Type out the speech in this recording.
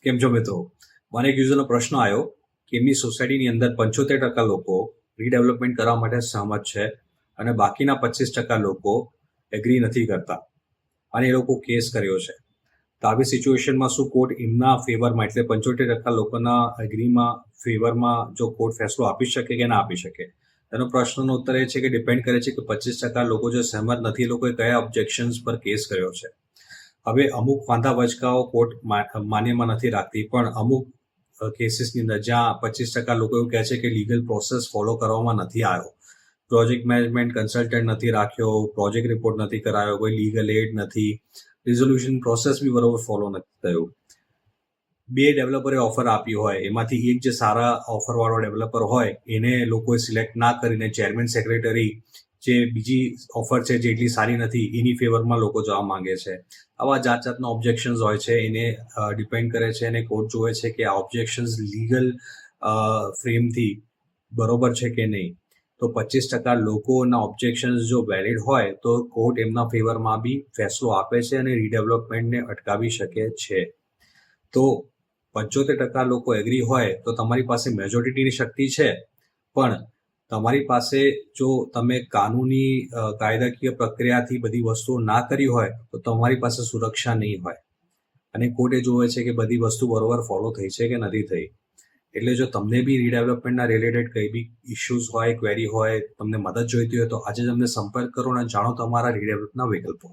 કેમ છો મિત્રો? મને એક યુઝરનો પ્રશ્ન આવ્યો કે એમની સોસાયટીની અંદર 75% લોકો રીડેવલપમેન્ટ કરવા માટે સહમત છે અને બાકીના 25% લોકો એગ્રી નથી કરતા અને એ લોકો કેસ કર્યો છે. તો આવી સિચ્યુએશનમાં શું કોર્ટ એમના ફેવરમાં એટલે 75% લોકોના એગ્રીમાં ફેવરમાં જો કોર્ટ ફેસલો આપી શકે કે ના આપી શકે? તેનો પ્રશ્નનો ઉત્તર એ છે કે ડિપેન્ડ કરે છે કે 25% લોકો જો સહમત નથી એ લોકોએ કયા ઓબ્જેક્શન્સ પર કેસ કર્યો છે. હવે અમુક વાંધા વચકાઓ કોર્ટ માન્યમાં નથી રાખતી, પણ અમુક કેસીસની અંદર જ્યાં 25% લોકો એવું કહે છે કે લીગલ પ્રોસેસ ફોલો કરવામાં નથી આવ્યો, પ્રોજેક્ટ મેનેજમેન્ટ કન્સલ્ટન્ટ નથી રાખ્યો, પ્રોજેક્ટ રિપોર્ટ નથી કરાયો, કોઈ લીગલ એડ નથી, રિઝોલ્યુશન પ્રોસેસ બી બરોબર ફોલો નથી થયું. બે ડેવલપરે ઓફર આપી હોય, એમાંથી એક જે સારા ઓફરવાળો ડેવલપર હોય એને લોકોએ સિલેક્ટ ના કરીને ચેરમેન સેક્રેટરી જે બીજી ઓફર છે જે એટલી સારી નથી એની ફેવરમાં લોકો જવા માંગે છે. આવા જાતના ઓબ્જેક્શન્સ હોય છે, એને ડિપેન્ડ કરે છે અને કોર્ટ જોવે છે કે આ ઓબ્જેક્શન્સ લીગલ ફ્રેમથી બરોબર છે કે નહીં. તો 25% લોકોના ઓબ્જેક્શન્સ જો વેલિડ હોય તો કોર્ટ એમના ફેવરમાં બી ફેસલો આપે છે અને રીડેવલપમેન્ટને અટકાવી શકે છે. તો 75% લોકો એગ્રી હોય તો તમારી પાસે મેજોરિટીની શક્તિ છે, પણ તમારી પાસે જો તમે કાનૂની કાયદાકીય પ્રક્રિયાથી બધી વસ્તુઓ ના કરી હોય તો તમારી પાસે સુરક્ષા નહીં હોય અને કોર્ટે જોવે છે કે બધી વસ્તુ બરોબર ફોલો થઈ છે કે નથી થઈ. એટલે જો તમને બી રીડેવલપમેન્ટના રિલેટેડ કંઈ બી ઇશ્યુઝ હોય, ક્વેરી હોય, તમને મદદ જોઈતી હોય તો આજે જ અમને સંપર્ક કરો અને જાણો તમારા રીડેવલપના વિકલ્પો.